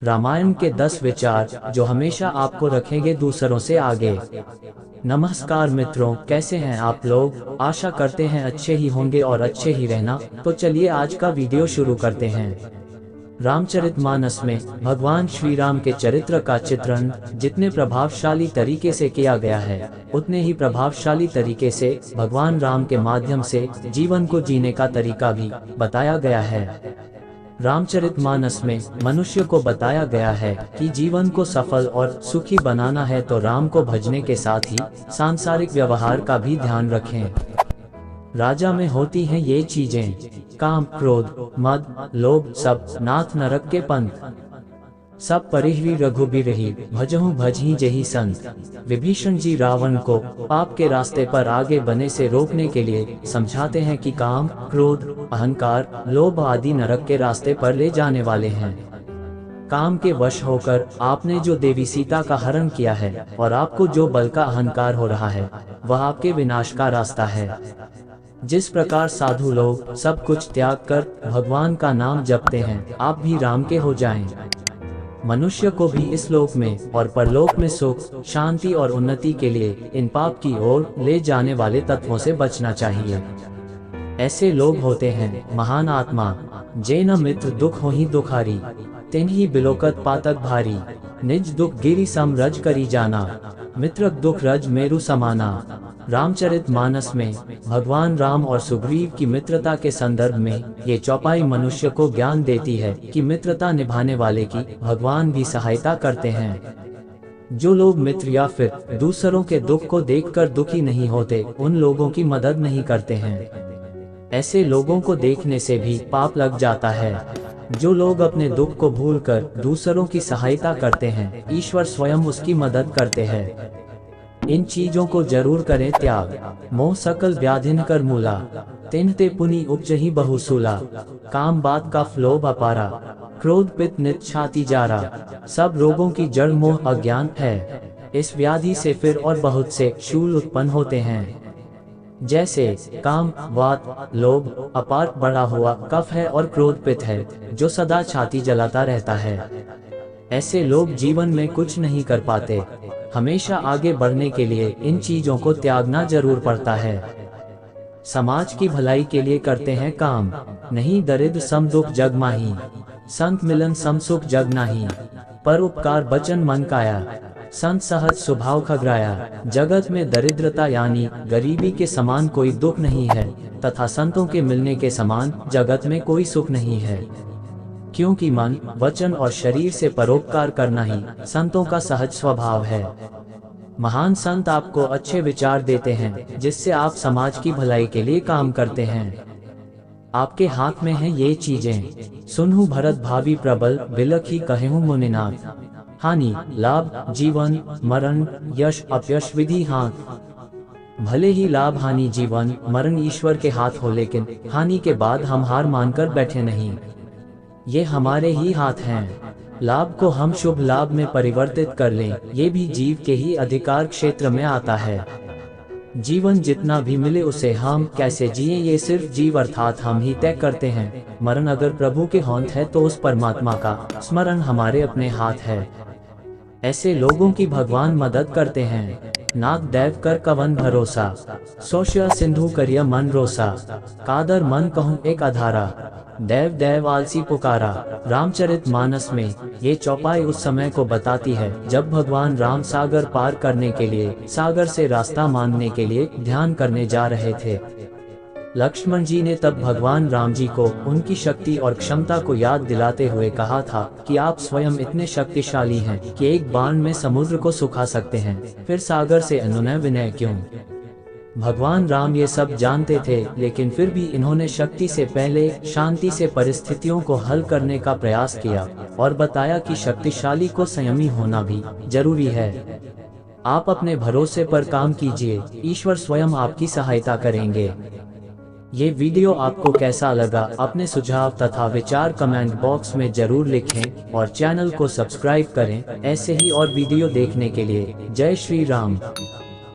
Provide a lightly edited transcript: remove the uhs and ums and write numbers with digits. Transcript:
रामायण के 10 विचार जो हमेशा आपको रखेंगे दूसरों से आगे। नमस्कार मित्रों, कैसे हैं आप लोग? आशा करते हैं अच्छे ही होंगे और अच्छे ही रहना। तो चलिए आज का वीडियो शुरू करते हैं। रामचरितमानस में भगवान श्री राम के चरित्र का चित्रण जितने प्रभावशाली तरीके से किया गया है, उतने ही प्रभावशाली तरीके से भगवान राम के माध्यम से जीवन को जीने का तरीका भी बताया गया है। रामचरितमानस में मनुष्य को बताया गया है कि जीवन को सफल और सुखी बनाना है तो राम को भजने के साथ ही सांसारिक व्यवहार का भी ध्यान रखें। राजा में होती हैं ये चीजें: काम, क्रोध, मद, लोभ, सब नाथ नरक के पंथ। सब परिहरी रघुबीरहि भजहु भजहि जेहि संत। विभीषण जी रावण को पाप के रास्ते पर आगे बने से रोकने के लिए समझाते हैं कि काम, क्रोध, अहंकार, लोभ आदि नरक के रास्ते पर ले जाने वाले हैं। काम के वश होकर आपने जो देवी सीता का हरण किया है और आपको जो बल का अहंकार हो रहा है, वह आपके विनाश का रास्ता है। जिस प्रकार साधु लोग सब कुछ त्याग कर भगवान का नाम जपते हैं, आप भी राम के हो जाएं। मनुष्य को भी इस लोक में और परलोक में सुख, शांति और उन्नति के लिए इन पाप की ओर ले जाने वाले तत्वों से बचना चाहिए। ऐसे लोग होते हैं महान आत्मा, जे न मित्र दुख होहि दुखारी, तिन्हि बिलोकत पातक भारी। निज दुख गिरि सम रज करी जाना, मित्रक दुख रज मेरु समाना। रामचरितमानस में भगवान राम और सुग्रीव की मित्रता के संदर्भ में ये चौपाई मनुष्य को ज्ञान देती है कि मित्रता निभाने वाले की भगवान भी सहायता करते हैं। जो लोग मित्र या फिर दूसरों के दुख को देखकर दुखी नहीं होते, उन लोगों की मदद नहीं करते हैं। ऐसे लोगों को देखने से भी पाप लग जाता है। जो लोग अपने दुख को भूलकर दूसरों की सहायता करते हैं, ईश्वर स्वयं उसकी मदद करते हैं। इन चीजों को जरूर करें त्याग। मोह सकल व्याधिन कर मूला, तिन्हते पुनि उपजहि बहुसूला। काम बात का लोभ अपारा, क्रोध पित्त नित छाती जारा। सब रोगों की जड़ मोह अज्ञान है, इस व्याधि से फिर और बहुत से शूल उत्पन्न होते हैं। जैसे काम, वात, लोभ अपार बढ़ा हुआ कफ है और क्रोध पित्त है जो सदा छाती जलाता रहता है। ऐसे लोग जीवन में कुछ नहीं कर पाते। हमेशा आगे बढ़ने के लिए इन चीजों को त्यागना जरूर पड़ता है। समाज की भलाई के लिए करते हैं काम। नहीं दरिद्र सम दुख जग माही, संत मिलन सम सुख जग नाही। पर उपकार बचन मन काया, संत सहज स्वभाव खगराया। जगत में दरिद्रता यानी गरीबी के समान कोई दुख नहीं है, तथा संतों के मिलने के समान जगत में कोई सुख नहीं है। क्योंकि मन, वचन और शरीर से परोपकार करना ही संतों का सहज स्वभाव है। महान संत आपको अच्छे विचार देते हैं, जिससे आप समाज की भलाई के लिए काम करते हैं। आपके हाथ में हैं ये चीजें। सुनहु भरत भावी प्रबल, बिलखी कहेहु मुनिनाथ। हानि, लाभ, जीवन, मरण, यश, अपयश विधि हाथ। भले ही लाभ, हानि, जीवन, मरण ईश्वर के हाथ हो, लेकिन हानि के बाद हम हार मानकर बैठे नहीं। ये हमारे ही हाथ हैं। लाभ को हम शुभ लाभ में परिवर्तित कर लें, ये भी जीव के ही अधिकार क्षेत्र में आता है। जीवन जितना भी मिले उसे हम कैसे जिए, ये सिर्फ जीव अर्थात हम ही तय करते हैं। मरण अगर प्रभु के हाथ है तो उस परमात्मा का स्मरण हमारे अपने हाथ है। ऐसे लोगों की भगवान मदद करते हैं। नाथ दैव कर कवन भरोसा, सोशिया सिंधु करिया मन रोसा। कादर मन कहूँ एक अधारा, देव देव आलसी पुकारा। रामचरितमानस में ये चौपाई उस समय को बताती है जब भगवान राम सागर पार करने के लिए, सागर से रास्ता मांगने के लिए ध्यान करने जा रहे थे। लक्ष्मण जी ने तब भगवान राम जी को उनकी शक्ति और क्षमता को याद दिलाते हुए कहा था कि आप स्वयं इतने शक्तिशाली हैं कि एक बाण में समुद्र को सुखा सकते हैं, फिर सागर से अनुनय विनय क्यों? भगवान राम ये सब जानते थे, लेकिन फिर भी इन्होंने शक्ति से पहले शांति से परिस्थितियों को हल करने का प्रयास किया और बताया कि शक्तिशाली को संयमी होना भी जरूरी है। आप अपने भरोसे पर काम कीजिए, ईश्वर स्वयं आपकी सहायता करेंगे। ये वीडियो आपको कैसा लगा? अपने सुझाव तथा विचार कमेंट बॉक्स में जरूर लिखें और चैनल को सब्सक्राइब करें ऐसे ही और वीडियो देखने के लिए। जय श्री राम।